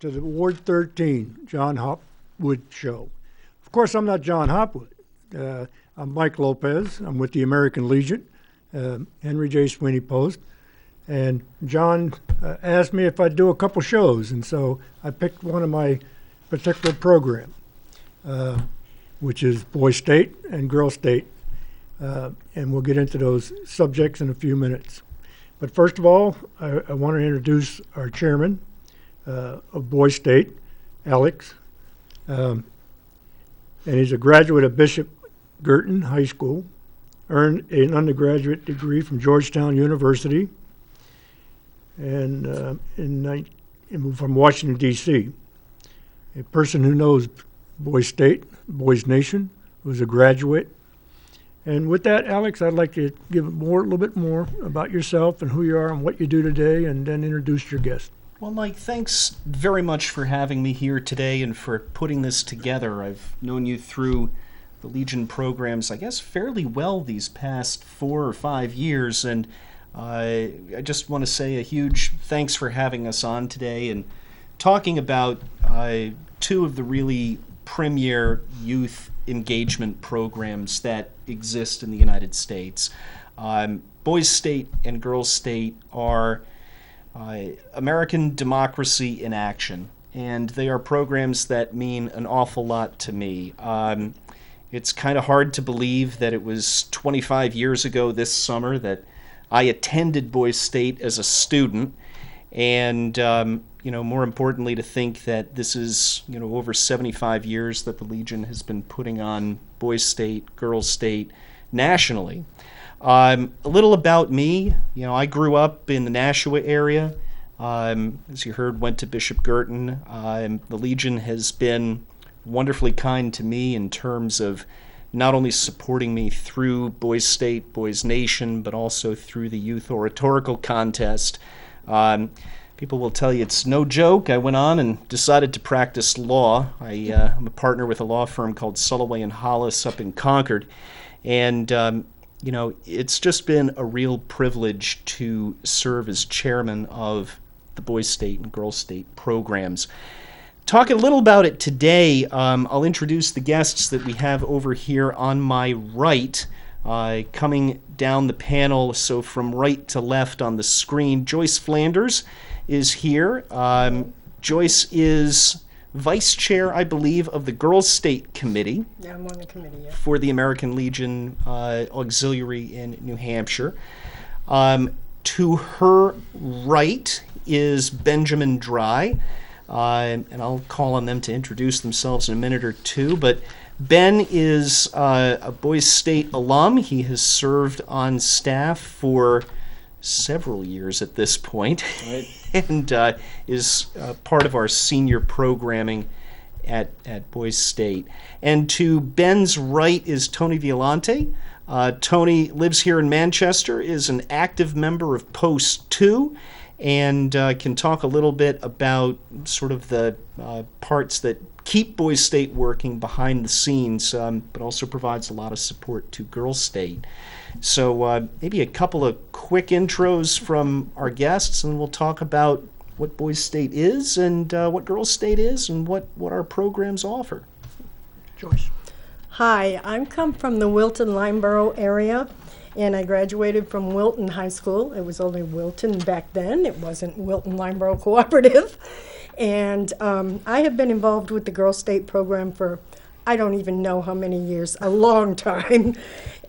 to the Ward 13 John Hopwood Show. Of course, I'm not John Hopwood. I'm Mike Lopez. I'm with the American Legion, Henry J. Sweeney Post. And John asked me if I'd do a couple shows, and so I picked one of my particular program, which is Boy State and Girl State. And we'll get into those subjects in a few minutes. But first of all, I want to introduce our chairman of Boy State, Alex. And he's a graduate of Bishop Girton High School, earned an undergraduate degree from Georgetown University, and from Washington, D.C. A person who knows Boy State, Boys Nation, who's a graduate. And with that, Alex, I'd like to give a little bit more about yourself and who you are and what you do today, and then introduce your guest. Well, Mike, thanks very much for having me here today and for putting this together. I've known you through the Legion programs, I guess, fairly well these past 4 or 5 years, and I just want to say a huge thanks for having us on today and talking about two of the really premier youth engagement programs that exist in the United States. Boys State and Girls State are American democracy in action, and they are programs that mean an awful lot to me. It's kind of hard to believe that it was 25 years ago this summer that I attended Boys State as a student, and more importantly, to think that this is, over 75 years that the Legion has been putting on Boys State, Girls State nationally. A little about me. I grew up in the Nashua area. As you heard, went to Bishop Girton. The Legion has been wonderfully kind to me in terms of not only supporting me through Boys State, Boys Nation, but also through the Youth Oratorical Contest. People will tell you it's no joke. I went on and decided to practice law. I'm a partner with a law firm called Sulloway and Hollis up in Concord. And, it's just been a real privilege to serve as chairman of the Boys State and Girls State programs. Talking a little about it today, I'll introduce the guests that we have over here on my right. Coming down the panel, so from right to left on the screen, Joyce Flanders is here. Joyce is vice chair, I believe, of the Girls State Committee. Yeah, I'm on the committee, yeah. For the American Legion Auxiliary in New Hampshire. To her right is Benjamin Dry, and I'll call on them to introduce themselves in a minute or two, but Ben is a Boys State alum. He has served on staff for several years at this point, right. And is part of our senior programming at Boys State. And to Ben's right is Tony Violante. Tony lives here in Manchester, is an active member of Post 2, and can talk a little bit about sort of the parts that keep Boys State working behind the scenes, but also provides a lot of support to Girls State. So maybe a couple of quick intros from our guests, and we'll talk about what Boys State is and what Girls State is and what our programs offer. Joyce. Hi, I'm come from the Wilton-Lineborough area, and I graduated from Wilton High School. It was only Wilton back then. It wasn't Wilton-Lineborough Cooperative. And I have been involved with the Girls State program for I don't even know how many years, a long time.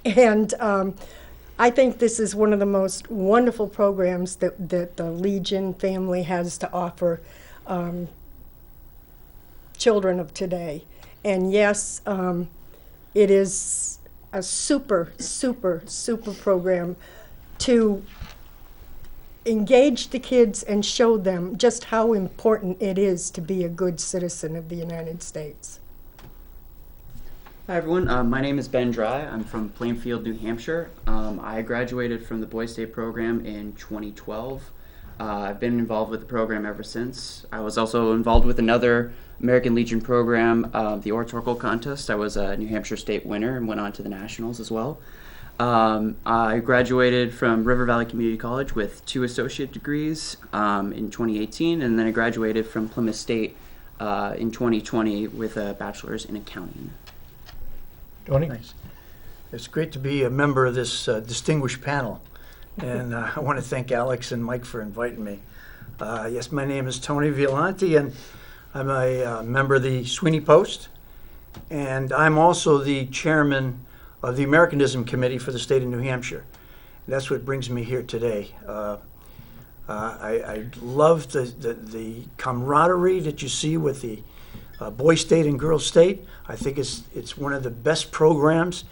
And I think this is one of the most wonderful programs that the Legion family has to offer children of today. And yes, it is a super, super, super program to engage the kids and show them just how important it is to be a good citizen of the United States. Hi everyone, my name is Ben Dry. I'm from Plainfield, New Hampshire. I graduated from the Boys State program in 2012. I've been involved with the program ever since. I was also involved with another American Legion program, the Oratorical Contest. I was a New Hampshire State winner and went on to the Nationals as well. I graduated from River Valley Community College with 2 associate degrees in 2018, and then I graduated from Plymouth State in 2020 with a bachelor's in accounting. Tony? Thanks. It's great to be a member of this distinguished panel, and I want to thank Alex and Mike for inviting me. Yes, my name is Tony Violante, and I'm a member of the Sweeney Post, and I'm also the chairman of the Americanism Committee for the state of New Hampshire. That's what brings me here today. I love the camaraderie that you see with the Boy State and Girl State. I think it's one of the best programs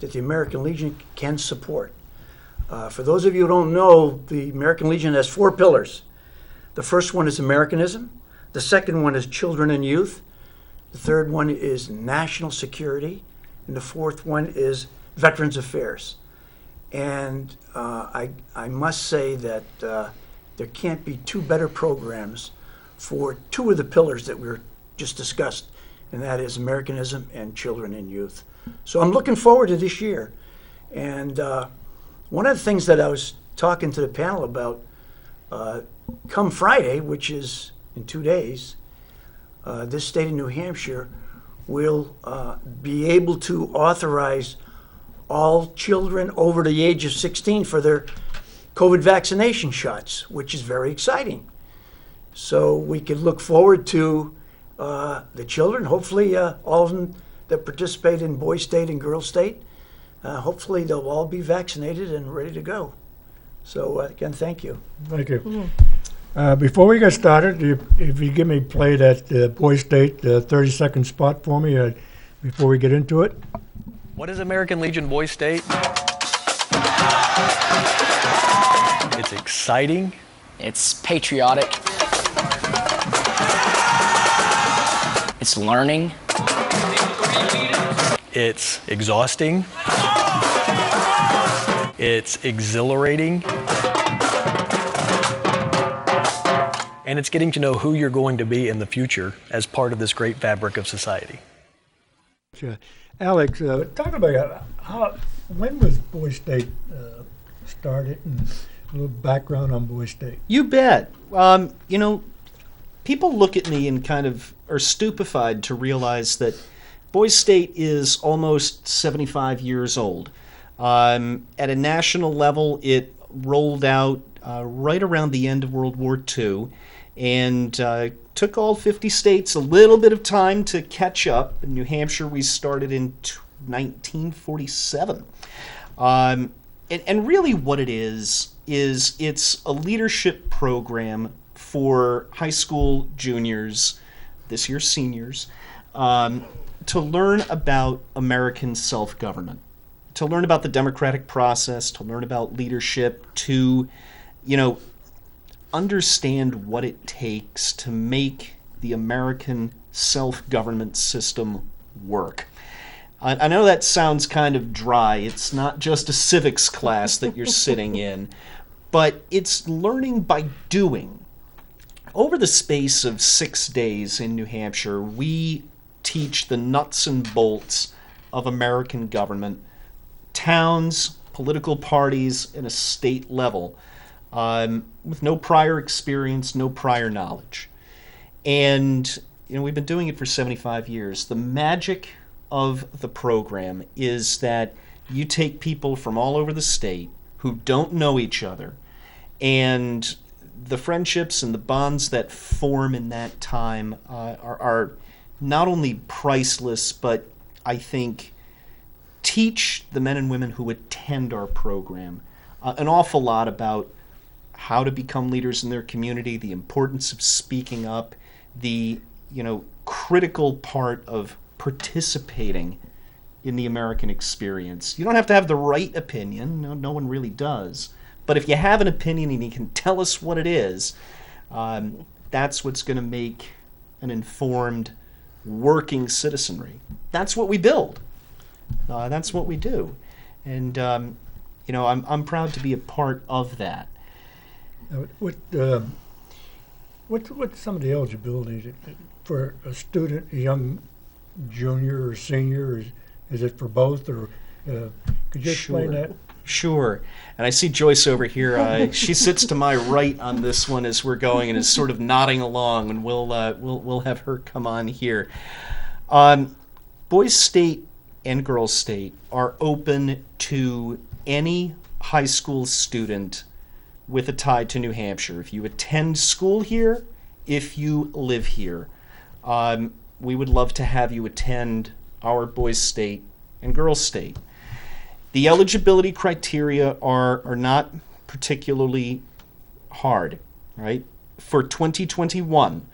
that the American Legion can support. For those of you who don't know, the American Legion has 4 pillars. The first one is Americanism. The second one is children and youth. The third one is national security. And the fourth one is Veterans Affairs. And I must say that there can't be 2 better programs for 2 of the pillars that we're just discussed, and that is Americanism and children and youth. So I'm looking forward to this year. And one of the things that I was talking to the panel about, come Friday, which is in 2 days, this state of New Hampshire will be able to authorize all children over the age of 16 for their COVID vaccination shots, which is very exciting. So we can look forward to the children, hopefully all of them that participate in Boy State and Girl State, hopefully they'll all be vaccinated and ready to go. So again, thank you. Thank you. Before we get started, if you give me play that Boy State 30-second spot for me before we get into it. What is American Legion Boy State? It's exciting. It's patriotic. It's learning. It's exhausting. It's exhilarating. And it's getting to know who you're going to be in the future as part of this great fabric of society. Sure. Alex, talk about when was Boy State started, and a little background on Boy State. You bet. People look at me and kind of are stupefied to realize that Boy State is almost 75 years old. At a national level, it rolled out right around the end of World War II, and took all 50 states a little bit of time to catch up. In New Hampshire, we started in 1947. And really what it is it's a leadership program for high school juniors, this year seniors, to learn about American self-government, to learn about the democratic process, to learn about leadership, to, understand what it takes to make the American self-government system work. I know that sounds kind of dry. It's not just a civics class that you're sitting in, but it's learning by doing. Over the space of 6 days in New Hampshire, we teach the nuts and bolts of American government, towns, political parties, and a state level, with no prior experience, no prior knowledge. And we've been doing it for 75 years. The magic of the program is that you take people from all over the state who don't know each other, and the friendships and the bonds that form in that time are not only priceless, but I think teach the men and women who attend our program an awful lot about how to become leaders in their community, the importance of speaking up, the critical part of participating in the American experience. You don't have to have the right opinion. No one really does. But if you have an opinion and you can tell us what it is, that's what's going to make an informed, working citizenry. That's what we build. That's what we do. And, I'm proud to be a part of that. What's some of the eligibility for a student, a young junior or senior? Is it for both? Or Could you explain that? Sure. And I see Joyce over here. She sits to my right on this one as we're going and is sort of nodding along, and we'll have her come on here. Boys State and Girls State are open to any high school student with a tie to New Hampshire. If you attend school here, if you live here, we would love to have you attend our Boys State and Girls State. The eligibility criteria are not particularly hard, right? For 2021,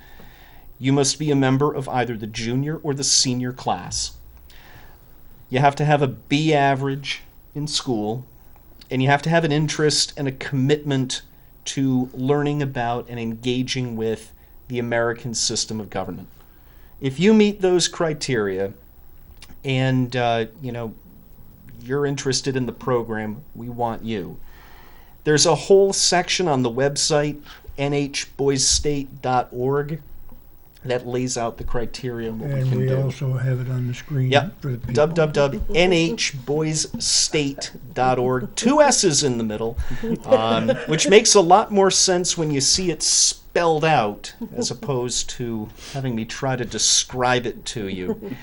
you must be a member of either the junior or the senior class. You have to have a B average in school, and you have to have an interest and a commitment to learning about and engaging with the American system of government. If you meet those criteria and, you're interested in the program, we want you. There's a whole section on the website, nhboysstate.org, that lays out the criteria and what we And can we do. also have it on the screen Yep, for the people. www.nhboysstate.org. 2 S's in the middle, which makes a lot more sense when you see it spelled out as opposed to having me try to describe it to you.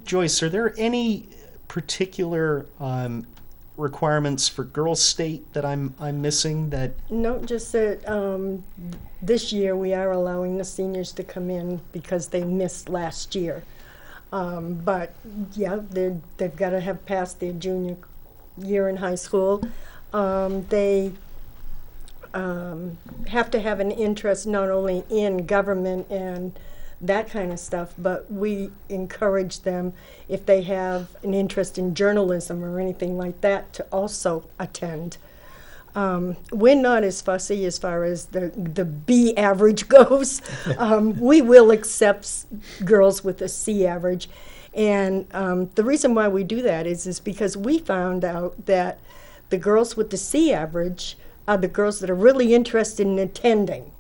Joyce, are there any particular requirements for Girls State that I'm missing? That No, just that this year we are allowing the seniors to come in because they missed last year. But yeah, they've got to have passed their junior year in high school. They have to have an interest not only in government and that kind of stuff, but we encourage them, if they have an interest in journalism or anything like that, to also attend. We're not as fussy as far as the B average goes. We will accept girls with a C average. And the reason why we do that is because we found out that the girls with the C average are the girls that are really interested in attending.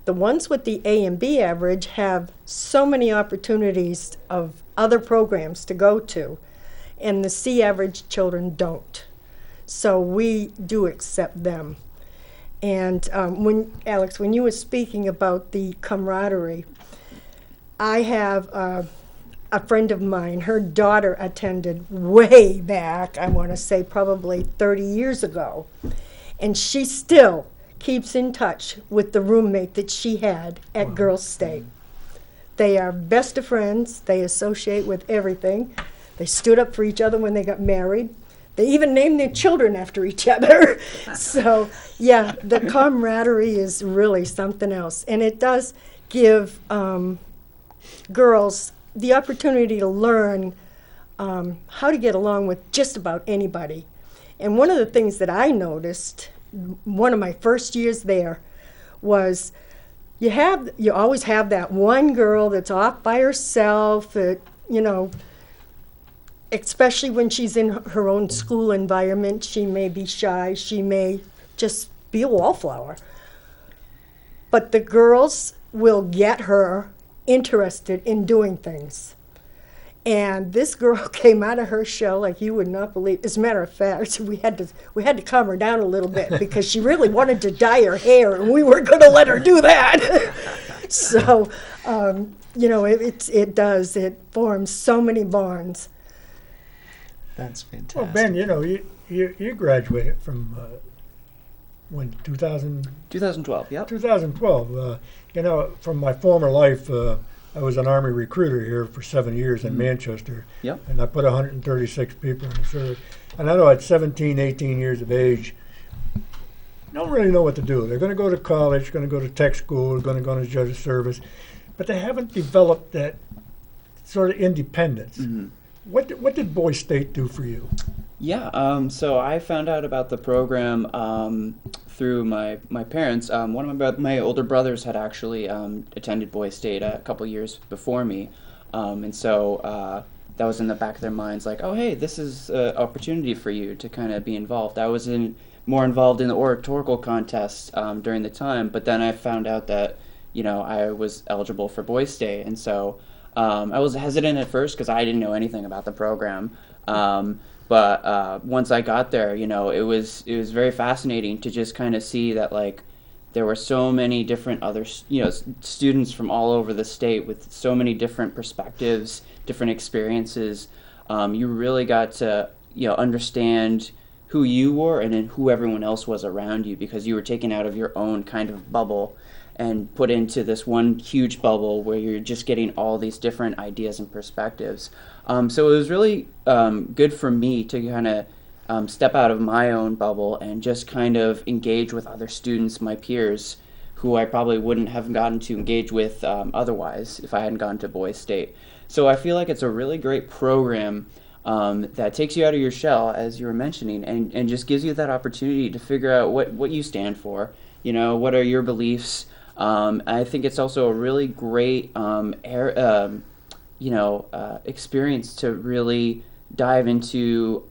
The ones with the A and B average have so many opportunities of other programs to go to, and the C average children don't. So we do accept them. And Alex, when you were speaking about the camaraderie, I have a friend of mine, her daughter attended way back, I want to say probably 30 years ago, and she still keeps in touch with the roommate that she had at Girls State. They are best of friends. They associate with everything. They stood up for each other when they got married. They even named their children after each other. So, yeah, the camaraderie is really something else. And it does give girls the opportunity to learn how to get along with just about anybody. And one of the things that I noticed one of my first years there was you always have that one girl that's off by herself that, especially when she's in her own school environment, she may be shy, she may just be a wallflower. But the girls will get her interested in doing things. And this girl came out of her shell like you would not believe. As a matter of fact, we had to calm her down a little bit because she really wanted to dye her hair, and we weren't going to let her do that. So, it forms so many bonds. That's fantastic. Well, Ben, you graduated from when 2012, yep. 2012. From my former life, I was an Army recruiter here for 7 years in Manchester. Yep. And I put 136 people in the service. And I know at 17, 18 years of age, don't really know what to do. They're going to go to college, going to go to tech school, going to go to judge service, but they haven't developed that sort of independence. Mm-hmm. What did Boys State do for you? Yeah, so I found out about the program through my parents. One of my older brothers had actually attended Boys State a couple years before me, and so that was in the back of their minds, like, oh, hey, this is an opportunity for you to kind of be involved. I was more involved in the oratorical contest during the time, but then I found out that, I was eligible for Boys State, and so I was hesitant at first because I didn't know anything about the program. But once I got there, it was very fascinating to just kind of see that like there were so many different other students from all over the state with so many different perspectives, different experiences. You really got to understand who you were and then who everyone else was around you, because you were taken out of your own kind of bubble and put into this one huge bubble where you're just getting all these different ideas and perspectives. So it was really good for me to kind of step out of my own bubble and just kind of engage with other students, my peers, who I probably wouldn't have gotten to engage with otherwise if I hadn't gone to Boys State. So I feel like it's a really great program that takes you out of your shell, as you were mentioning, and just gives you that opportunity to figure out what you stand for. What are your beliefs? I think it's also a really great experience to really dive into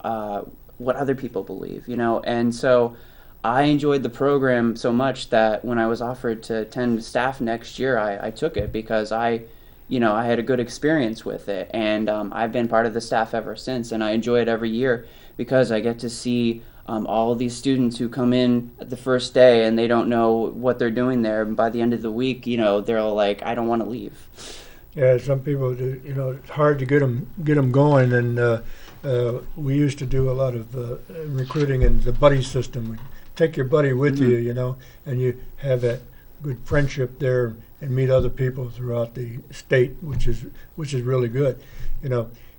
what other people believe, and so I enjoyed the program so much that when I was offered to attend staff next year, I took it because I had a good experience with it, and I've been part of the staff ever since, and I enjoy it every year because I get to see all these students who come in the first day and they don't know what they're doing there, and by the end of the week, they're all like, I don't want to leave. Yeah, some people, it's hard to get them going, and we used to do a lot of recruiting in the buddy system. Take your buddy with you, and you have that good friendship there and meet other people throughout the state, which is really good.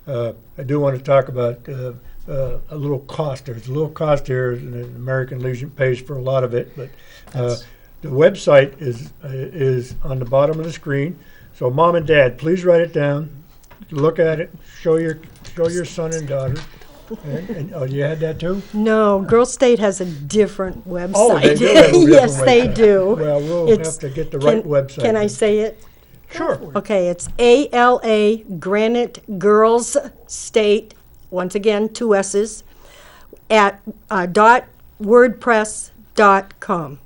I do want to talk about a little cost. There's a little cost here, and the American Legion pays for a lot of it, but the website is on the bottom of the screen. So Mom and Dad, please write it down, look at it, show your son and daughter. And oh, you had that too? No, Girl State has a different website. Oh, they do have a different yes, they website. do. Well, we'll have to get the right website. Can I say it? Sure. Okay, it's ALA Granite Girls State, once again, 2 S's, at .wordpress.com.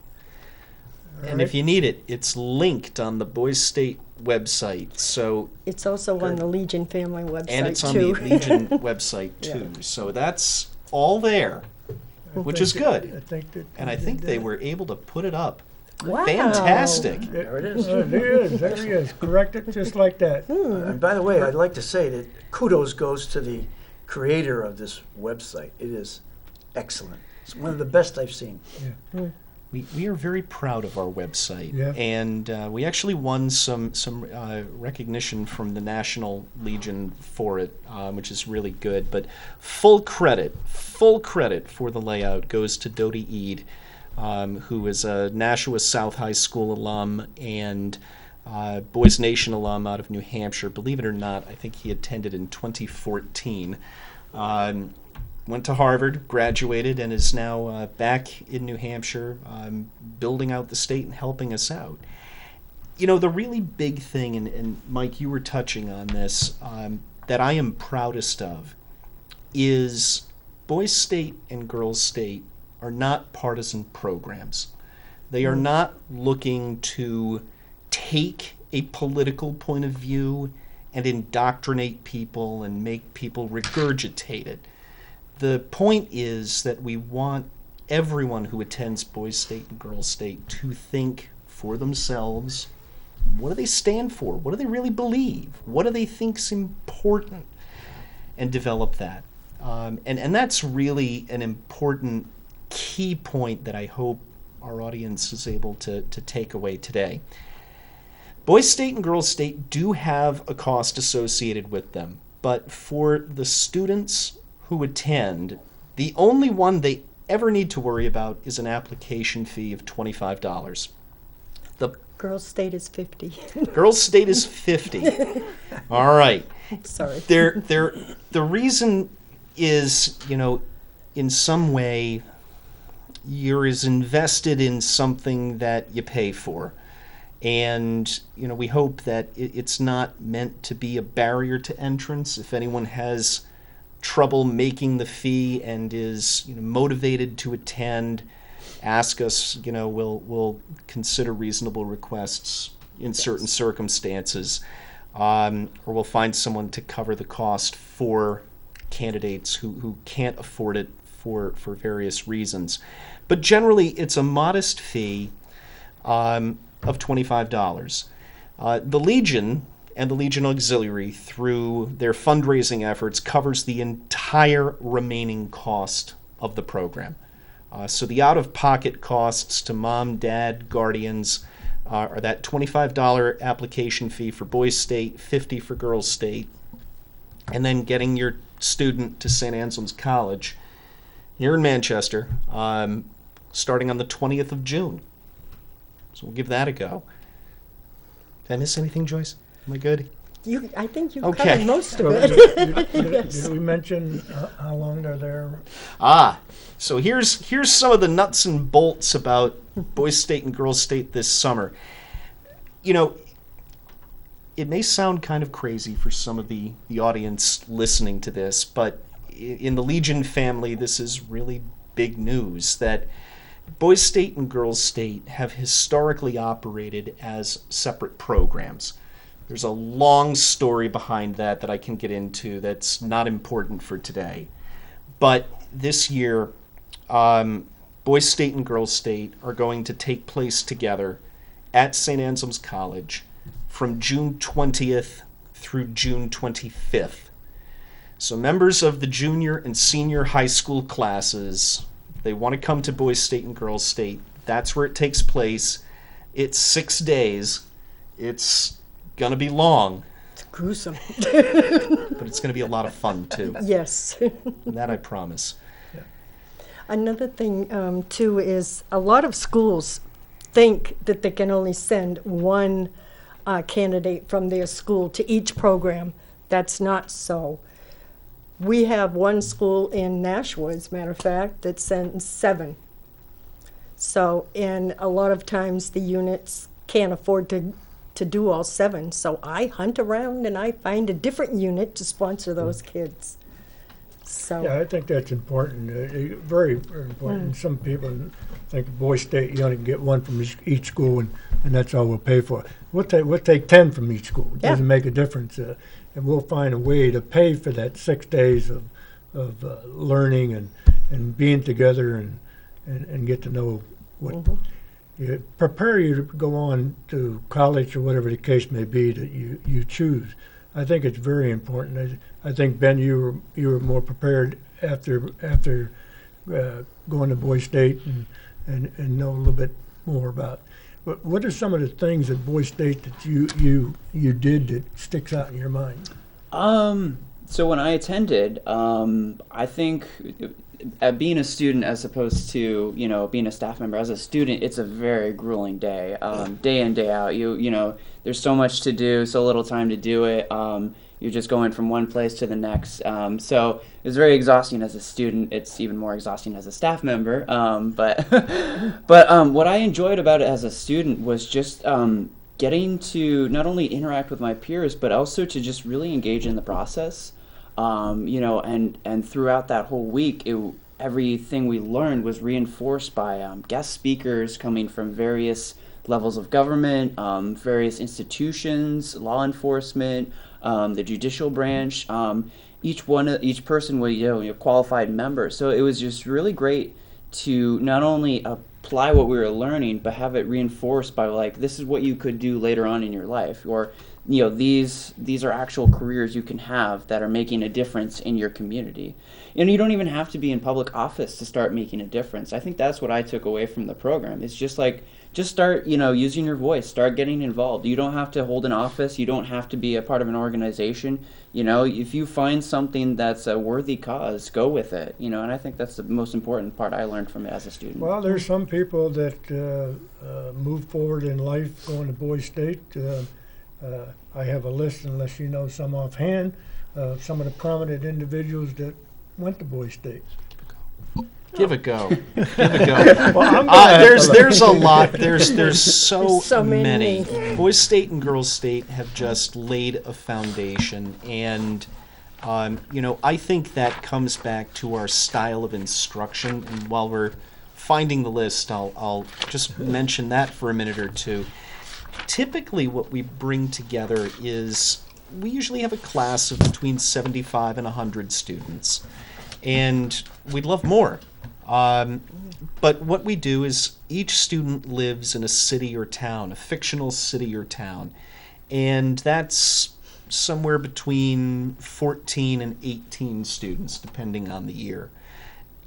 And if you need it, it's linked on the Boys State website. So It's also on the Legion family website, and it's on too. the Legion website too. So that's all there, which is good. And I think they were able to put it up. Wow. Fantastic. There it is. There he is. Correct it just like that. And by the way, I'd like to say that kudos goes to the creator of this website. It is excellent. It's one of the best I've seen. We are very proud of our website, Yeah. and we actually won some recognition from the National Legion for it, which is really good. But full credit for the layout goes to Dodie Eade, who is a Nashua South High School alum and Boys Nation alum out of New Hampshire. Believe it or not, I think he attended in 2014. Went to Harvard, graduated, and is now back in New Hampshire, building out the state and helping us out. The really big thing, and Mike, you were touching on this, that I am proudest of is Boys State and Girls State are not partisan programs. They are not looking to take a political point of view and indoctrinate people and make people regurgitate it. The point is that we want everyone who attends Boys State and Girls State to think for themselves, what do they stand for? What do they really believe? What do they think's important? And develop that. And that's really an important key point that I hope our audience is able to take away today. Boys State and Girls State do have a cost associated with them, but for the students who attend, the only one they ever need to worry about is an application fee of $25. The Girls State is 50. Girls State is 50. All right. Sorry. The reason is, in some way, you're as invested in something that you pay for. And, we hope that it's not meant to be a barrier to entrance. If anyone has trouble making the fee and is motivated to attend, ask us. We'll consider reasonable requests in certain circumstances, or we'll find someone to cover the cost for candidates who can't afford it for various reasons. But generally, it's a modest fee of $25. The Legion and the Legion Auxiliary, through their fundraising efforts, covers the entire remaining cost of the program. So the out-of-pocket costs to mom, dad, guardians are that $25 application fee for Boys State, $50 for Girls State, and then getting your student to St. Anselm's College here in Manchester, starting on the 20th of June. So we'll give that a go. Did I miss anything, Joyce? Am I good? I think you Okay. covered most of it. Did we mention how long they're there? So here's some of the nuts and bolts about Boys State and Girls State this summer. You know, it may sound kind of crazy for some of the audience listening to this, but in the Legion family, this is really big news that Boys State and Girls State have historically operated as separate programs. There's a long story behind that I can get into that's not important for today. But this year, Boys State and Girls State are going to take place together at St. Anselm's College from June 20th through June 25th. So members of the junior and senior high school classes, if they want to come to Boys State and Girls State, that's where it takes place. It's 6 days. It's going to be long, It's gruesome. but it's going to be a lot of fun too. Yes. That I promise. Another thing, too, is a lot of schools think that they can only send one candidate from their school to each program. That's not so. We have one school in Nashua, as a matter of fact, that sends 7. So, and a lot of times the units can't afford to do all 7. So I hunt around and I find a different unit to sponsor those kids. So. Yeah, I think that's important, very, very important. Some people think Boys State, you only can get one from each school, and that's all we'll pay for. We'll take 10 from each school. It doesn't make a difference, and we'll find a way to pay for that 6 days of learning and being together and get to know what prepare you to go on to college or whatever the case may be that you choose. I think it's very important. I think, Ben, you were more prepared after going to Boys State and know a little bit more about. But what are some of the things at Boys State that you did that sticks out in your mind? So when I attended, I think being a student as opposed to, being a staff member, as a student, it's a very grueling day, day in, day out. You know, there's so much to do, so little time to do it. You're just going from one place to the next. So it was very exhausting as a student. It's even more exhausting as a staff member. But what I enjoyed about it as a student was just getting to not only interact with my peers, but also to just really engage in the process. And throughout that whole week, everything we learned was reinforced by guest speakers coming from various levels of government, various institutions, law enforcement, the judicial branch. Each person was a qualified member. So it was just really great to not only apply what we were learning, but have it reinforced by this is what you could do later on in your life, or these are actual careers you can have that are making a difference in your community. And you don't even have to be in public office to start making a difference. I think that's what I took away from the program. It's just start, using your voice, start getting involved. You don't have to hold an office. You don't have to be a part of an organization. If you find something that's a worthy cause, go with it. And I think that's the most important part I learned from it as a student. Well, there's some people that move forward in life going to Boys State. I have a list, unless you know some offhand, some of the prominent individuals that went to Boys State. Give a go. Give a go. Well, there's a lot. There's so many. Boys State and Girls State have just laid a foundation, and I think that comes back to our style of instruction. And while we're finding the list, I'll just mention that for a minute or two. Typically, what we bring together is we usually have a class of between 75 and 100 students, and we'd love more. But what we do is each student lives in a city or town, a fictional city or town, and that's somewhere between 14 and 18 students, depending on the year.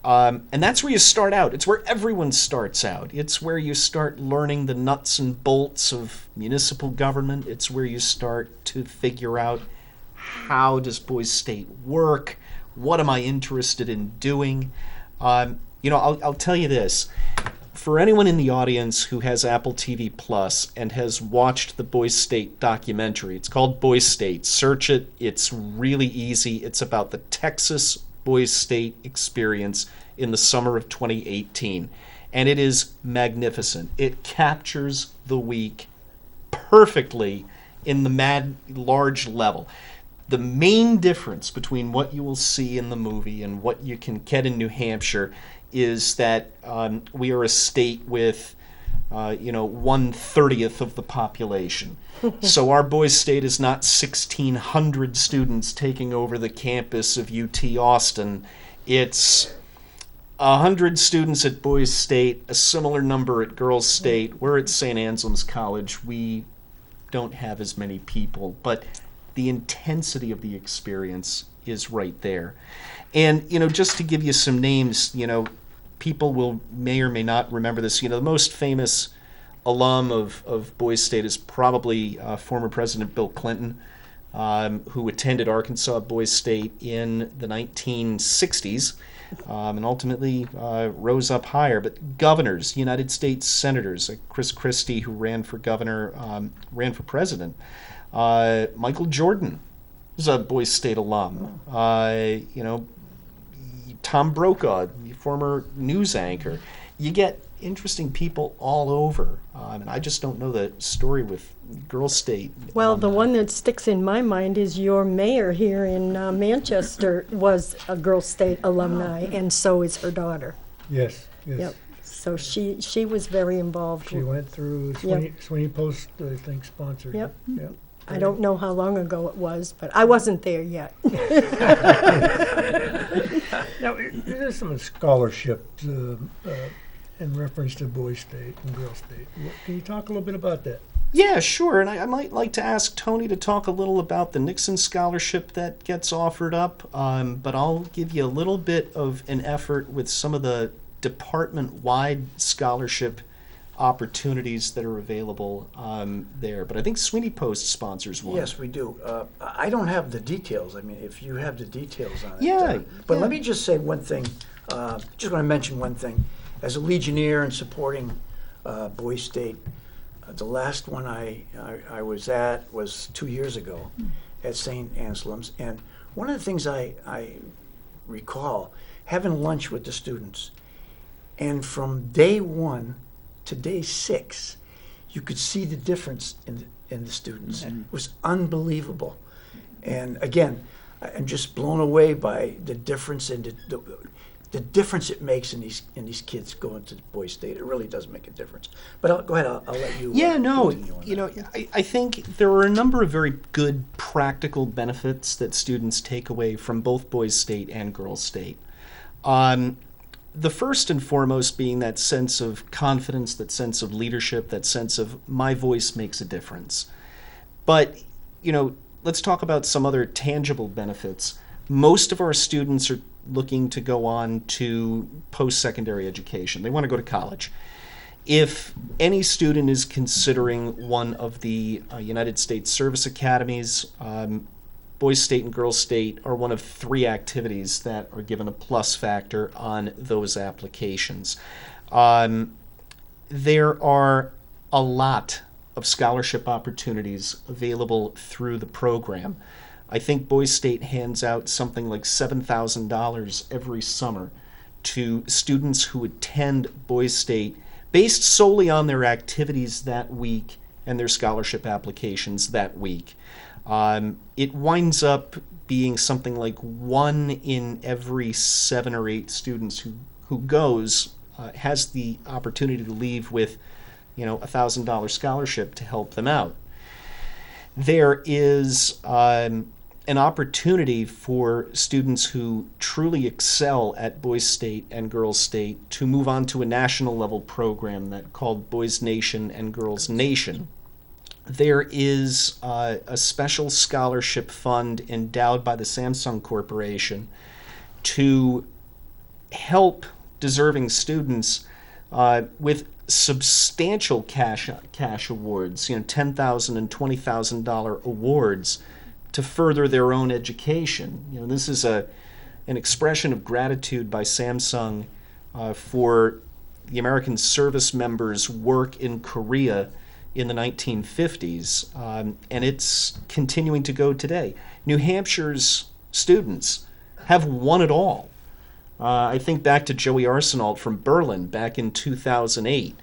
And that's where you start out. It's where everyone starts out. It's where you start learning the nuts and bolts of municipal government. It's where you start to figure out, how does Boys State work? What am I interested in doing? I'll tell you this. For anyone in the audience who has Apple TV Plus and has watched the Boys State documentary, it's called Boys State. Search it. It's really easy. It's about the Texas Boys State experience in the summer of 2018. And it is magnificent. It captures the week perfectly in the large level. The main difference between what you will see in the movie and what you can get in New Hampshire is that we are a state with 1/30 of the population. So our Boys State is not 1,600 students taking over the campus of UT Austin. It's 100 students at Boys State, a similar number at Girls State. We're at St. Anselm's College. We don't have as many people, but the intensity of the experience is right there. And, just to give you some names, people may or may not remember this. The most famous alum of Boys State is probably former President Bill Clinton, who attended Arkansas Boys State in the 1960s and ultimately rose up higher. But governors, United States senators, like Chris Christie, who ran for governor, ran for president. Michael Jordan was a Boys State alum. Tom Brokaw, former news anchor. You get interesting people all over, and I just don't know the story with Girls State. Well, the one that sticks in my mind is your mayor here in Manchester was a Girls State alumni, and so is her daughter. Yes, yes. Yep. So she was very involved. She went through Sweeney Post, I think, sponsored. Yep. Yep. I don't know how long ago it was, but I wasn't there yet. Now, there's some scholarships in reference to Boys State and Girls State. Can you talk a little bit about that? Yeah, sure. And I might like to ask Tony to talk a little about the Nixon Scholarship that gets offered up, but I'll give you a little bit of an effort with some of the department-wide scholarship opportunities that are available there. But I think Sweeney Post sponsors one. Yes, we do. I don't have the details. I mean, if you have the details on it. Yeah. But let me just say one thing. Just want to mention one thing. As a Legionnaire and supporting Boys State, the last one I was at was 2 years ago at St. Anselm's. And one of the things I recall, having lunch with the students, and from day one to day 6, you could see the difference in the students. It was unbelievable. And again, I'm just blown away by the difference in the difference it makes in these kids going to Boys State. It really does make a difference. But go ahead. I'll let you. Yeah, no. continue on that. I think there are a number of very good practical benefits that students take away from both Boys State and Girls State. The first and foremost being that sense of confidence, that sense of leadership, that sense of my voice makes a difference. But, let's talk about some other tangible benefits. Most of our students are looking to go on to post-secondary education. They want to go to college. If any student is considering one of the United States Service Academies, Boys State and Girls State are one of 3 activities that are given a plus factor on those applications. There are a lot of scholarship opportunities available through the program. I think Boys State hands out something like $7,000 every summer to students who attend Boys State based solely on their activities that week and their scholarship applications that week. It winds up being something like 1 in every 7 or 8 students who goes has the opportunity to leave with, $1,000 scholarship to help them out. there is an opportunity for students who truly excel at Boys State and Girls State to move on to a national level program that called Boys Nation and Girls Nation. There is a special scholarship fund endowed by the Samsung Corporation to help deserving students with substantial cash awards, $10,000 and $20,000 awards to further their own education. This is an expression of gratitude by Samsung for the American service members' work in Korea in the 1950s, and it's continuing to go today. New Hampshire's students have won it all. I think back to Joey Arsenault from Berlin back in 2008,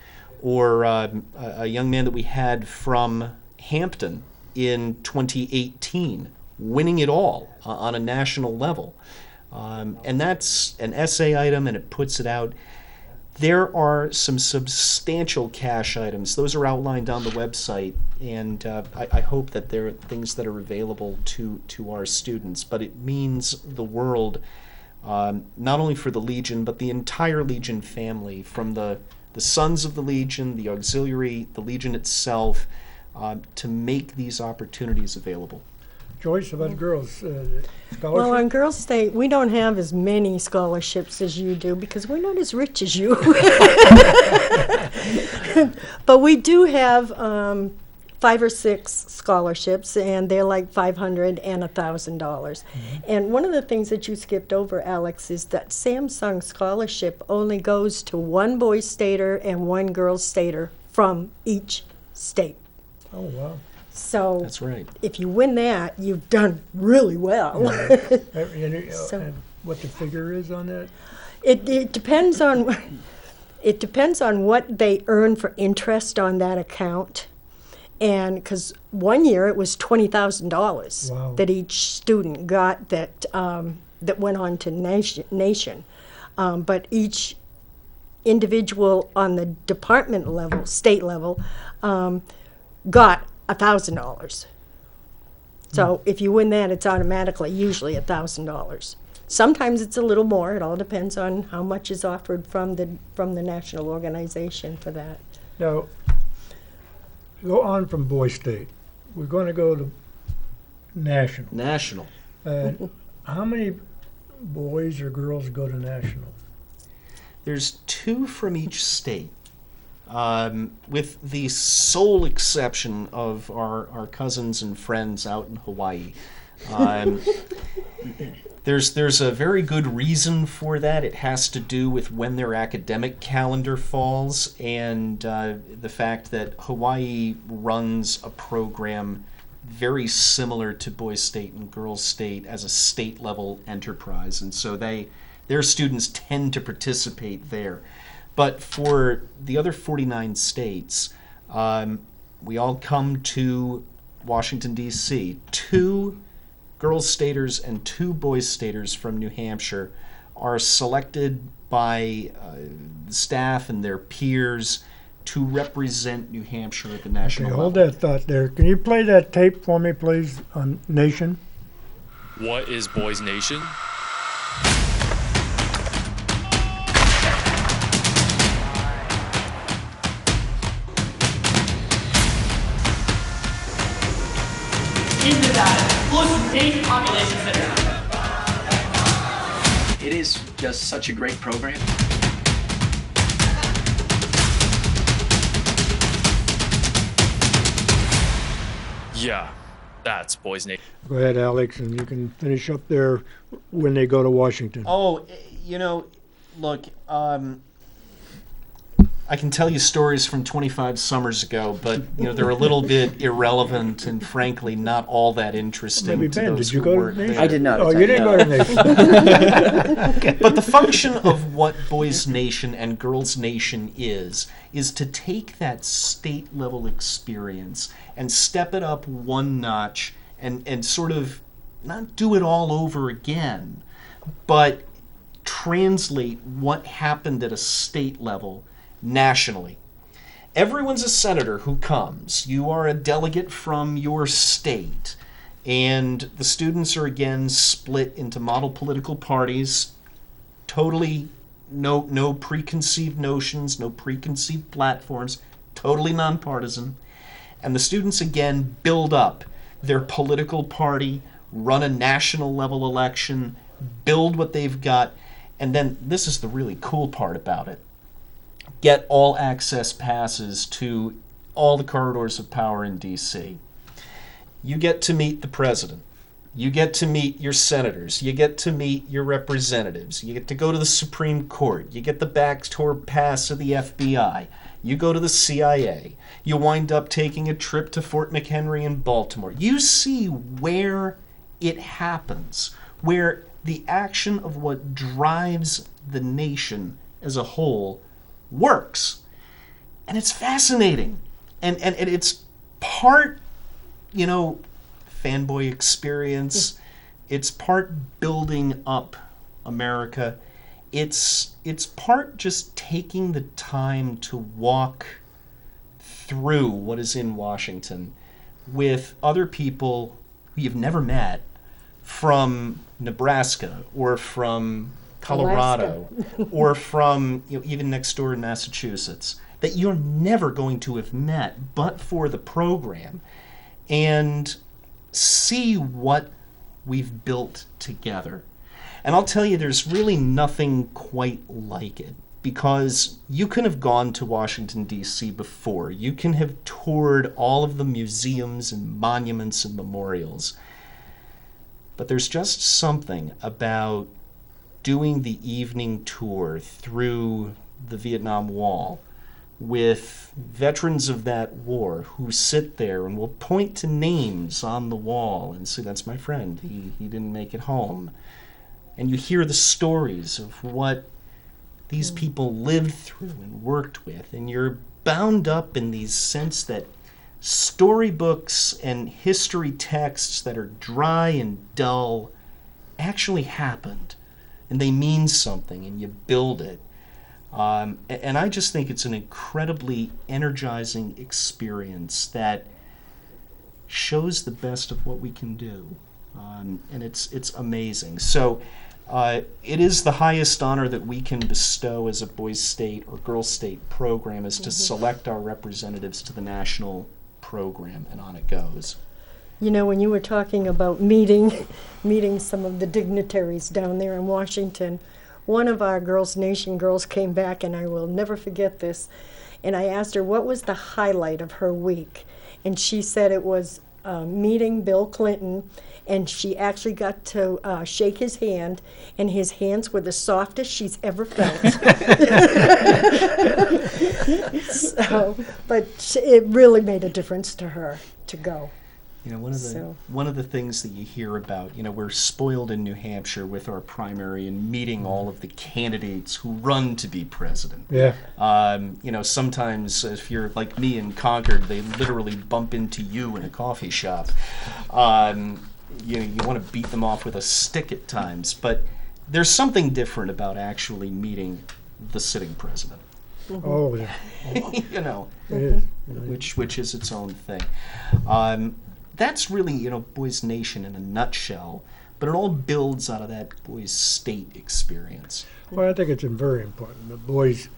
or a young man that we had from Hampton in 2018, winning it all on a national level. And that's an essay item, and it puts it out. There are some substantial cash items. Those are outlined on the website, and I hope that there are things that are available to our students. But it means the world, not only for the Legion, but the entire Legion family, from the Sons of the Legion, the Auxiliary, the Legion itself, to make these opportunities available. Joyce, about girls scholarship? Well, on Girls State, we don't have as many scholarships as you do because we're not as rich as you. But we do have 5 or 6 scholarships, and they're like $500 and $1,000. And one of the things that you skipped over, Alex, is that Samsung scholarship only goes to 1 Boy Stater and 1 Girl Stater from each state. Oh, wow. So That's right. if you win that, you've done really well. And what the figure is on that? It depends on what they earn for interest on that account, and because one year it was $20,000 Wow. that each student got that went on to nation, but each individual on the department level, state level, got $1,000. So if you win that, it's automatically usually $1,000. Sometimes it's a little more. It all depends on how much is offered from the national organization for that. Now, go on from Boy State. We're going to go to national. National. How many boys or girls go to national? There's 2 from each state, with the sole exception of our cousins and friends out in Hawaii. There's a very good reason for that. It has to do with when their academic calendar falls, and the fact that Hawaii runs a program very similar to Boys State and Girls State as a state-level enterprise, and so their students tend to participate there. But for the other 49 states, we all come to Washington, D.C. 2 Girls Staters and 2 Boys Staters from New Hampshire are selected by the staff and their peers to represent New Hampshire at the national Okay, hold level. that thought there. Can you play that tape for me, please, on Nation? What is Boys Nation? Into that most safe population center. It is just such a great program. Yeah, that's Boys Nation. Go ahead, Alex, and you can finish up there when they go to Washington. Oh, look, I can tell you stories from 25 summers ago, but they're a little bit irrelevant and frankly not all that interesting Maybe to Ben, those did you who go to weren't Nation? there. I did not. Oh, you attend, didn't no. go to Nation. But the function of what Boys Nation and Girls Nation is to take that state level experience and step it up one notch and sort of not do it all over again, but translate what happened at a state level nationally. everyone's a senator who comes. You are a delegate from your state. And the students are again split into model political parties, totally no preconceived notions, no preconceived platforms, totally nonpartisan. And the students again build up their political party, run a national level election, build what they've got, and then this is the really cool part about it. Get all access passes to all the corridors of power in DC. You get to meet the president. You get to meet your senators. You get to meet your representatives. You get to go to the Supreme Court. You get the backdoor pass of the FBI. You go to the CIA. You wind up taking a trip to Fort McHenry in Baltimore. You see where it happens, where the action of what drives the nation as a whole works. And it's fascinating. And it's part, fanboy experience. It's part building up America. It's part just taking the time to walk through what is in Washington with other people who you've never met from Nebraska or from Colorado or from even next door in Massachusetts that you're never going to have met but for the program, and see what we've built together. And I'll tell you, there's really nothing quite like it, because you can have gone to Washington, D.C. before. You can have toured all of the museums and monuments and memorials. But there's just something about doing the evening tour through the Vietnam Wall with veterans of that war who sit there and will point to names on the wall and say, that's my friend, he didn't make it home. And you hear the stories of what these people lived through and worked with, and you're bound up in the sense that storybooks and history texts that are dry and dull actually happened, and they mean something, and you build it. And I just think it's an incredibly energizing experience that shows the best of what we can do. And it's amazing. So it is the highest honor that we can bestow as a boys' state or girls' state program, is to select our representatives to the national program, and on it goes. When you were talking about meeting some of the dignitaries down there in Washington, one of our Girls Nation girls came back, and I will never forget this, and I asked her what was the highlight of her week, and she said it was meeting Bill Clinton, and she actually got to shake his hand, and his hands were the softest she's ever felt. But it really made a difference to her to go. One of the things that you hear about, we're spoiled in New Hampshire with our primary and meeting all of the candidates who run to be president. Yeah. Sometimes if you're like me in Concord, they literally bump into you in a coffee shop. You want to beat them off with a stick at times, but there's something different about actually meeting the sitting president. Oh, yeah. It is. Which is its own thing. That's really, Boys Nation in a nutshell, but it all builds out of that Boys State experience. Well, I think it's very important. The boys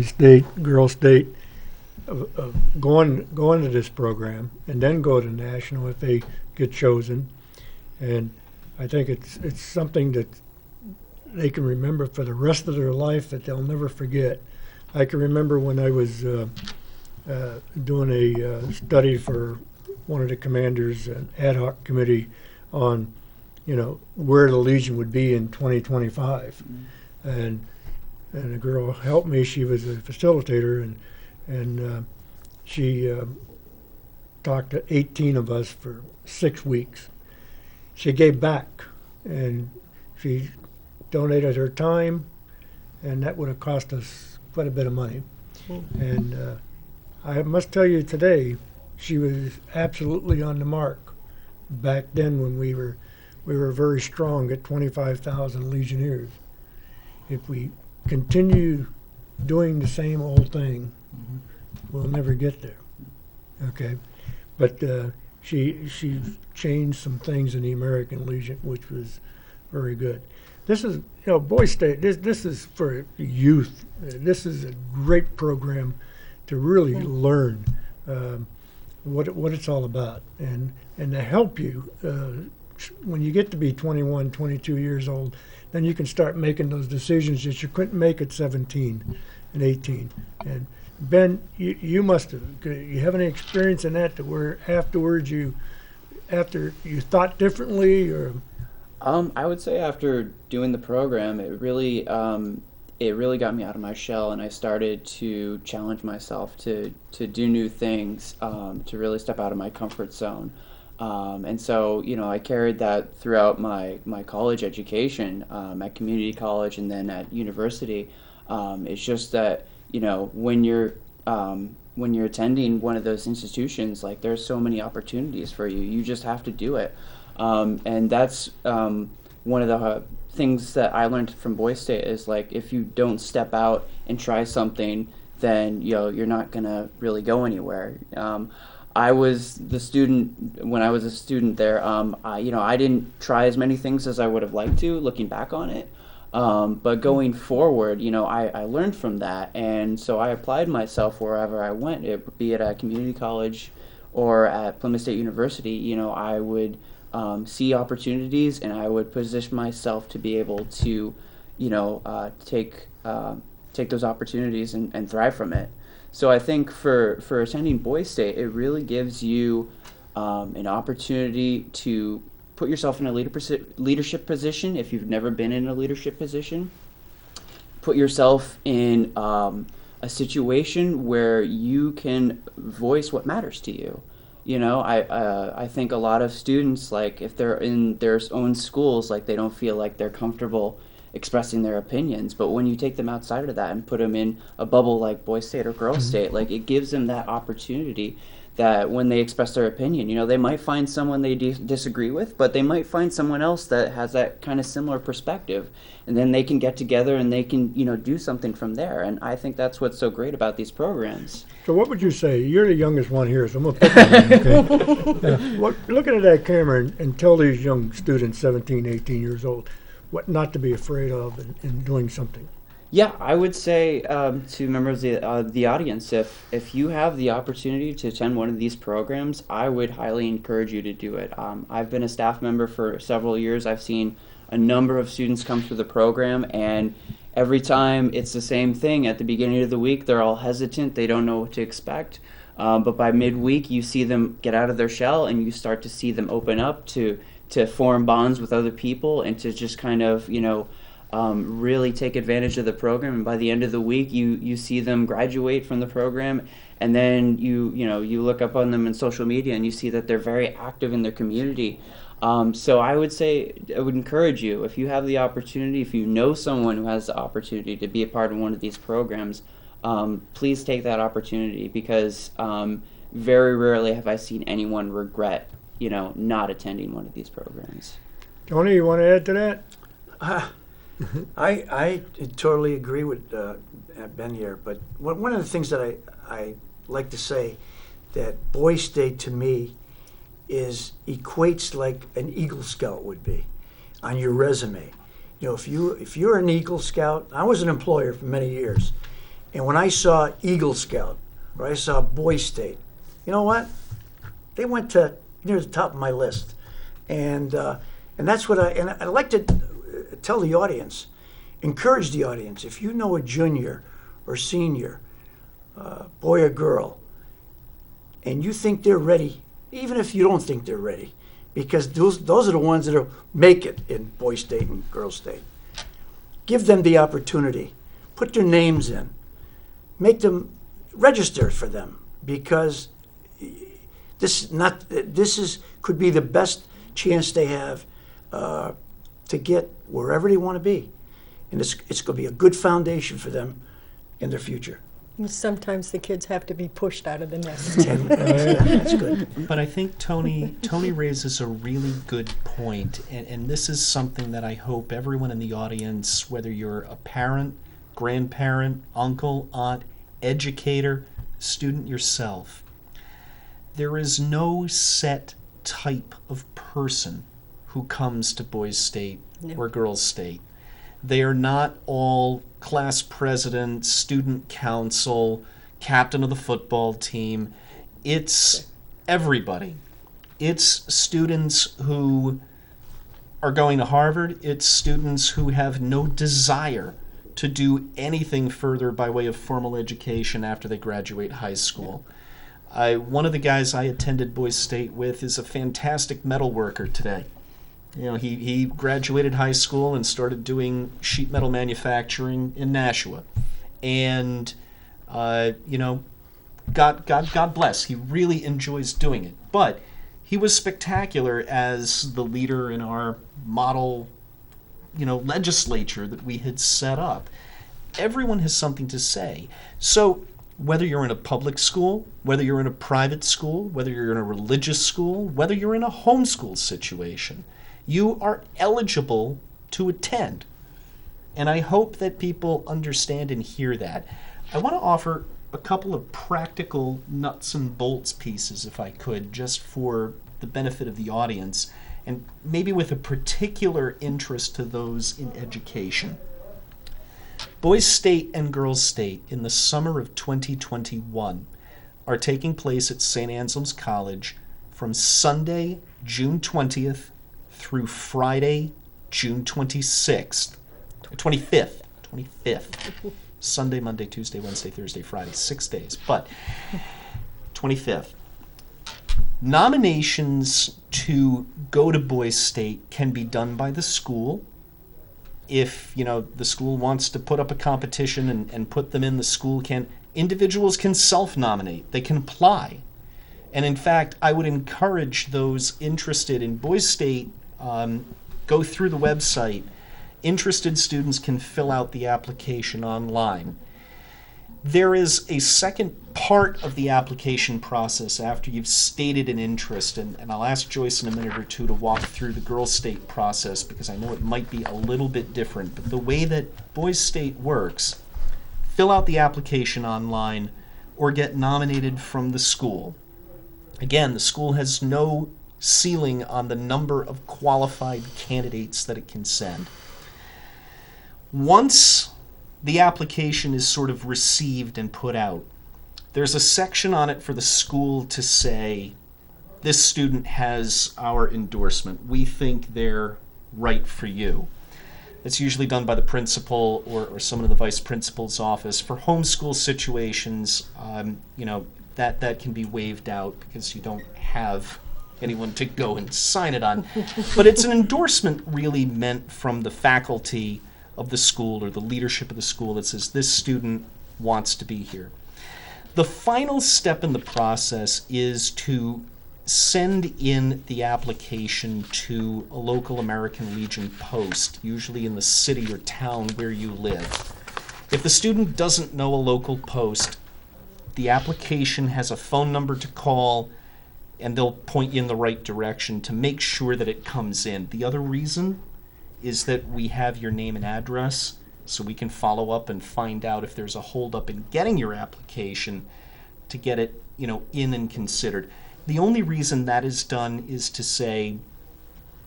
state, girls state, going to this program and then go to national if they get chosen. And I think it's something that they can remember for the rest of their life, that they'll never forget. I can remember when I was doing a study for one of the commanders, an ad hoc committee on, where the Legion would be in 2025. And a girl helped me. She was a facilitator, and she talked to 18 of us for 6 weeks. She gave back, and she donated her time, and that would have cost us quite a bit of money. And I must tell you today, she was absolutely on the mark. Back then, when we were very strong at 25,000 Legionnaires. If we continue doing the same old thing, we'll never get there. Okay, but she changed some things in the American Legion, which was very good. This is, Boys State. This is for youth. This is a great program to really learn what it's all about, and to help you when you get to be 21, 22 years old. Then you can start making those decisions that you couldn't make at 17 and 18. And Ben, you must have. You have any experience in that where afterwards after you thought differently, or? I would say after doing the program, it really got me out of my shell, and I started to challenge myself to do new things, to really step out of my comfort zone. And so, I carried that throughout my college education, at community college and then at university. It's just that, when you're attending one of those institutions, like, there's so many opportunities for you. You just have to do it. And that's one of the things that I learned from Boys State is, like, if you don't step out and try something, then you're not gonna really go anywhere. I was the student when I was a student there. I didn't try as many things as I would have liked to, looking back on it. But going forward, I learned from that, and so I applied myself wherever I went, be it at community college or at Plymouth State University. I would see opportunities, and I would position myself to be able to, take those opportunities and thrive from it. So I think for attending Boys State, it really gives you an opportunity to put yourself in a leadership position if you've never been in a leadership position. Put yourself in a situation where you can voice what matters to you. I think a lot of students, like, if they're in their own schools, like, they don't feel like they're comfortable expressing their opinions. But when you take them outside of that and put them in a bubble like Boys State or Girls State, like, it gives them that opportunity that when they express their opinion, they might find someone they disagree with, but they might find someone else that has that kind of similar perspective. And then they can get together and they can, do something from there. And I think that's what's so great about these programs. So what would you say? You're the youngest one here, so I'm going to pick on you, okay? Look into that camera and tell these young students, 17, 18 years old, what not to be afraid of in doing something. Yeah, I would say to members of the audience, if you have the opportunity to attend one of these programs, I would highly encourage you to do it. I've been a staff member for several years. I've seen a number of students come through the program, and every time it's the same thing. At the beginning of the week, they're all hesitant. They don't know what to expect. But by midweek, you see them get out of their shell, and you start to see them open up to form bonds with other people and to just kind of, really take advantage of the program. And by the end of the week, you see them graduate from the program, and then you look up on them in social media and you see that they're very active in their community. So I would say, I would encourage you, if you have the opportunity, if you know someone who has the opportunity to be a part of one of these programs, please take that opportunity, because very rarely have I seen anyone regret, not attending one of these programs. Tony, you want to add to that? I totally agree with Ben here, but one of the things that I like to say, that Boys State to me equates like an Eagle Scout would be on your resume. If you're an Eagle Scout, I was an employer for many years, and when I saw Eagle Scout or I saw Boys State, you know what? They went to near the top of my list, and that's what I'd like to tell the audience, encourage the audience. If you know a junior or senior, boy or girl, and you think they're ready, even if you don't think they're ready, because those are the ones that'll make it in Boys State and Girls State. Give them the opportunity. Put their names in. Make them register for them, because this could be the best chance they have to get wherever they want to be, and it's going to be a good foundation for them in their future. Sometimes the kids have to be pushed out of the nest. That's good. But I think Tony raises a really good point, and this is something that I hope everyone in the audience, whether you're a parent, grandparent, uncle, aunt, educator, student yourself, there is no set type of person who comes to Boys State or Girls State. They are not all class president, student council, captain of the football team. It's everybody. It's students who are going to Harvard. It's students who have no desire to do anything further by way of formal education after they graduate high school. One of the guys I attended Boys State with is a fantastic metal worker today. You know, he graduated high school and started doing sheet metal manufacturing in Nashua. And, you know, God bless, he really enjoys doing it. But he was spectacular as the leader in our model, you know, legislature that we had set up. Everyone has something to say. So whether you're in a public school, whether you're in a private school, whether you're in a religious school, whether you're in a homeschool situation, you are eligible to attend. And I hope that people understand and hear that. I want to offer a couple of practical nuts and bolts pieces, if I could, just for the benefit of the audience, and maybe with a particular interest to those in education. Boys State and Girls State in the summer of 2021 are taking place at St. Anselm's College from Sunday, June 20th through Friday, June 25th. Sunday, Monday, Tuesday, Wednesday, Thursday, Friday, 6 days, but 25th. Nominations to go to Boys State can be done by the school. If, you know, the school wants to put up a competition and put them in, the school can. Individuals can self-nominate. They can apply. And in fact, I would encourage those interested in Boys State, go through the website. Interested students can fill out the application online. There is a second part of the application process after you've stated an interest, and I'll ask Joyce in a minute or two to walk through the Girls State process because I know it might be a little bit different. But the way that Boys State works, fill out the application online or get nominated from the school. Again, the school has no ceiling on the number of qualified candidates that it can send. Once the application is sort of received and put out, there's a section on it for the school to say, this student has our endorsement. We think they're right for you. It's usually done by the principal or someone in the vice principal's office. For homeschool situations, you know, that can be waived out because you don't have anyone to go and sign it on. But it's an endorsement really meant from the faculty of the school or the leadership of the school that says this student wants to be here. The final step in the process is to send in the application to a local American Legion post, usually in the city or town where you live. If the student doesn't know a local post, the application has a phone number to call and they'll point you in the right direction to make sure that it comes in. The other reason is that we have your name and address so we can follow up and find out if there's a holdup in getting your application to get it, you know, in and considered. The only reason that is done is to say,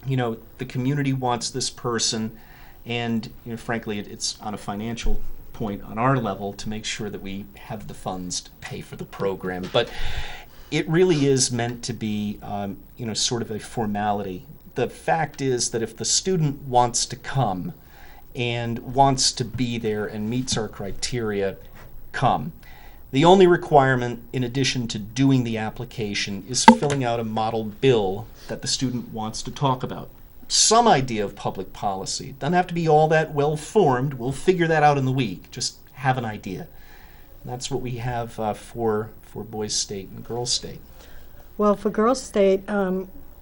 you know, the community wants this person, and, you know, frankly, it's on a financial point on our level to make sure that we have the funds to pay for the program. But it really is meant to be, you know, sort of a formality. The fact is that if the student wants to come and wants to be there and meets our criteria, come. The only requirement, in addition to doing the application, is filling out a model bill that the student wants to talk about. Some idea of public policy. Doesn't have to be all that well formed. We'll figure that out in the week. Just have an idea. And that's what we have for Boys State and Girls State. Well, for Girls State,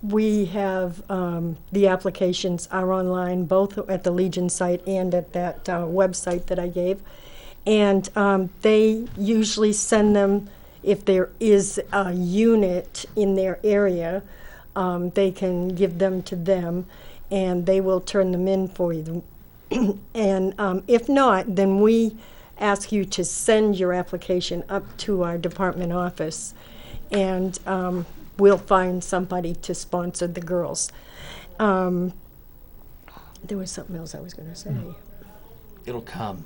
we have the applications are online, both at the Legion site and at that website that I gave. And they usually send them, if there is a unit in their area, they can give them to them and they will turn them in for you. And if not, then we ask you to send your application up to our department office, and we'll find somebody to sponsor the girls. There was something else I was going to say. It'll come.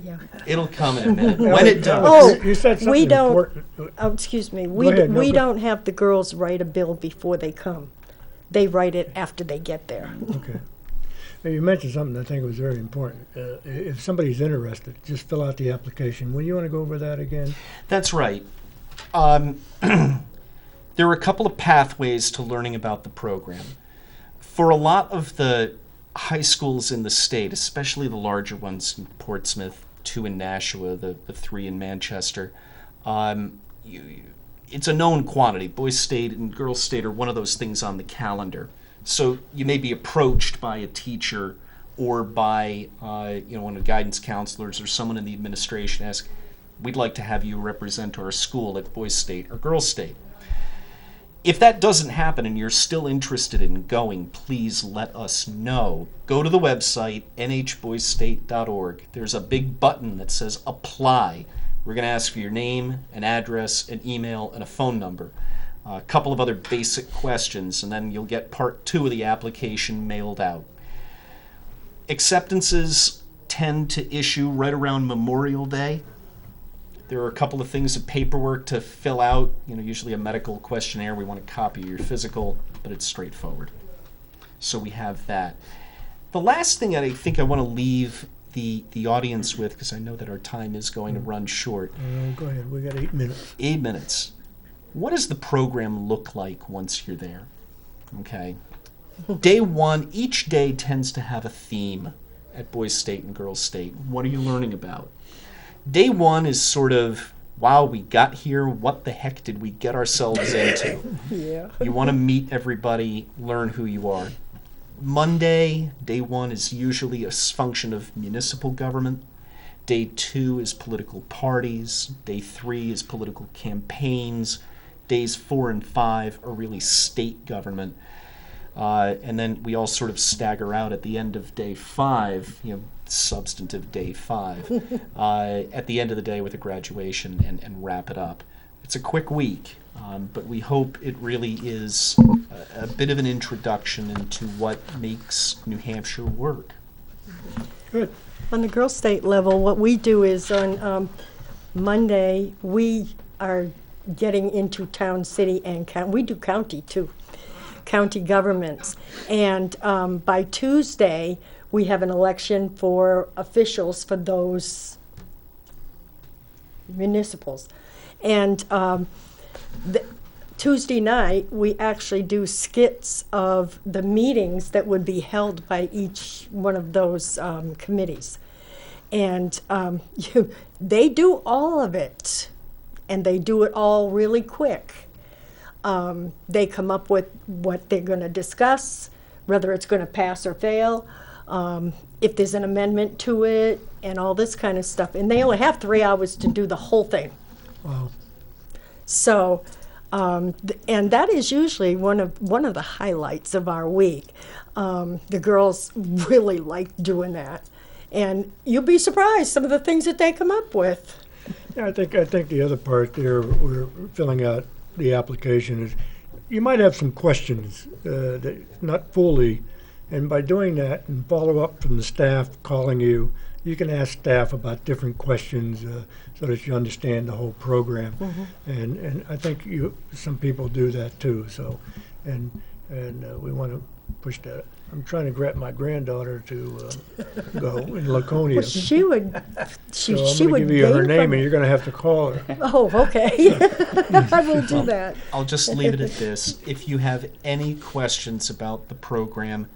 Yeah. It'll come in a minute. When it does. Oh, You said something we don't. important. Oh, excuse me. Go ahead, no, We go- don't have the girls write a bill before they come. They write it after they get there. Okay. Now, you mentioned something I think was very important. If somebody's interested, just fill out the application. When you want to go over that again? That's right. There are a couple of pathways to learning about the program. For a lot of the high schools in the state, especially the larger ones in Portsmouth, 2 in Nashua, the 3 in Manchester, it's a known quantity. Boys State and Girls State are one of those things on the calendar. So you may be approached by a teacher or by one of the guidance counselors or someone in the administration, ask, we'd like to have you represent our school at Boys State or Girls State. If that doesn't happen and you're still interested in going, please let us know. Go to the website, nhboysstate.org. There's a big button that says apply. We're going to ask for your name, an address, an email, and a phone number. A couple of other basic questions, and then you'll get part 2 of the application mailed out. Acceptances tend to issue right around Memorial Day. There are a couple of things of paperwork to fill out, usually a medical questionnaire. We want a copy of your physical, but it's straightforward. So we have that. The last thing that I think I want to leave the audience with, because I know that our time is going to run short. Go ahead. We got 8 minutes. 8 minutes. What does the program look like once you're there? Okay. Day 1, each day tends to have a theme at Boys State and Girls State. What are you learning about? Day 1 is sort of, wow, we got here. What the heck did we get ourselves into? Yeah. You want to meet everybody, learn who you are. Monday, day 1 is usually a function of municipal government. Day 2 is political parties. Day 3 is political campaigns. Days 4 and 5 are really state government. And then we all sort of stagger out at the end of day 5, substantive day 5, at the end of the day with a graduation and wrap it up. It's a quick week, but we hope it really is a bit of an introduction into what makes New Hampshire work. Good. On the Girls State level, what we do is on Monday, we are getting into town, city, and county. We do county, too. County governments. And by Tuesday, we have an election for officials for those municipals. And Tuesday night, we actually do skits of the meetings that would be held by each one of those committees. And they do all of it, and they do it all really quick. They come up with what they're going to discuss, whether it's going to pass or fail, if there's an amendment to it, and all this kind of stuff. And they only have 3 hours to do the whole thing. Wow. So, and that is usually one of the highlights of our week. The girls really like doing that, and you'll be surprised some of the things that they come up with. Yeah, I think the other part there, we're filling out the application, is you might have some questions that not fully, and by doing that and follow up from the staff calling you, you can ask staff about different questions so that you understand the whole program. Mm-hmm. And I think some people do that too. So, and we want to push that. I'm trying to get my granddaughter to go in Laconia. Well, she would. So I'm she going would to give you her gain name, from- and you're going to have to call her. Oh, okay. I will do that. I'll just leave it at this. If you have any questions about the program,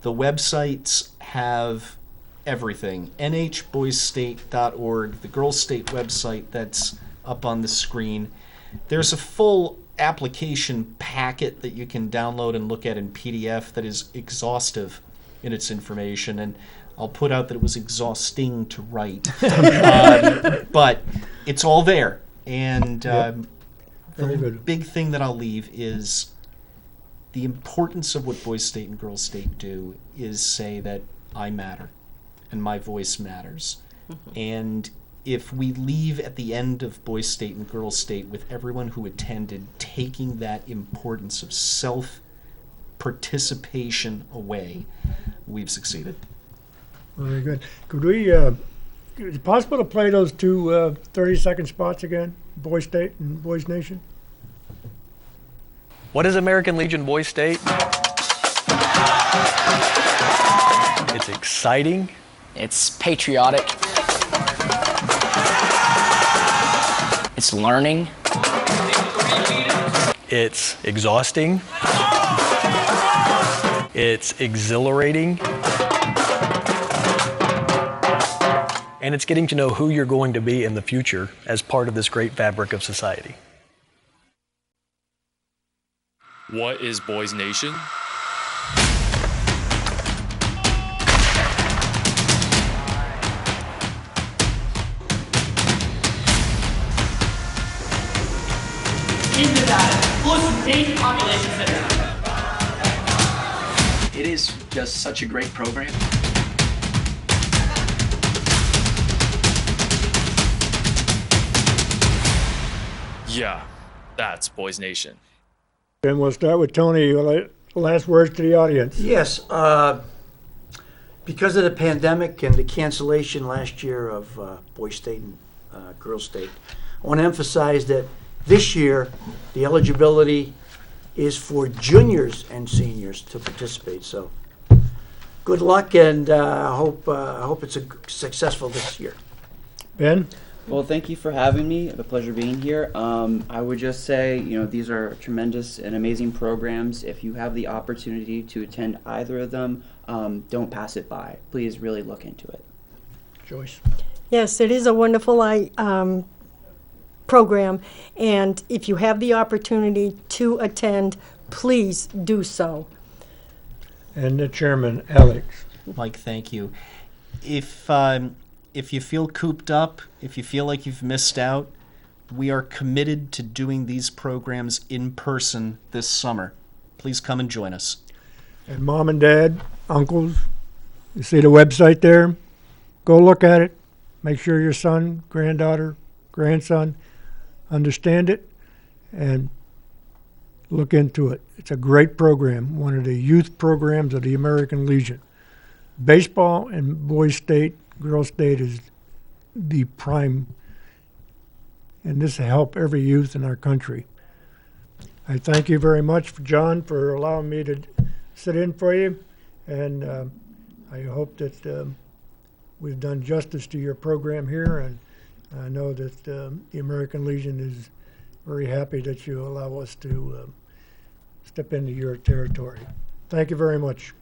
the websites have everything. nhboysstate.org, the Girls State website that's up on the screen. There's a full application packet that you can download and look at in PDF that is exhaustive in its information, and I'll put out that it was exhausting to write. But it's all there. And Very the good. big thing that I'll leave is the importance of what Boys State and Girls State do is say that I matter and my voice matters. And if we leave at the end of Boys State and Girls State with everyone who attended taking that importance of self-participation away, we've succeeded. Very good. Could we, is it possible to play those two 30-second spots again? Boys State and Boys Nation? What is American Legion Boys State? It's exciting. It's patriotic. It's learning. It's exhausting. It's exhilarating. And it's getting to know who you're going to be in the future as part of this great fabric of society. What is Boys Nation? Into that Listen Nation Population Center. It is just such a great program. Yeah, that's Boys Nation. And we'll start with Tony. Last words to the audience. Yes, because of the pandemic and the cancellation last year of Boys State and Girls State, I want to emphasize that this year the eligibility is for juniors and seniors to participate. So, good luck, and I hope it's successful this year. Ben? Well, thank you for having me. It's a pleasure being here. I would just say, these are tremendous and amazing programs. If you have the opportunity to attend either of them, don't pass it by. Please really look into it. Joyce? Yes, it is a wonderful program, and if you have the opportunity to attend, please do so. And the chairman, Alex? Mike, thank you. If you feel cooped up, if you feel like you've missed out, we are committed to doing these programs in person this summer. Please come and join us. And mom and dad, uncles, you see the website there? Go look at it. Make sure your son, granddaughter, grandson understand it and look into it. It's a great program, one of the youth programs of the American Legion. Baseball and Boys State, Girls State is the prime, and this will help every youth in our country. I thank you very much, John, for allowing me to sit in for you, and I hope that we've done justice to your program here, and I know that the American Legion is very happy that you allow us to step into your territory. Thank you very much.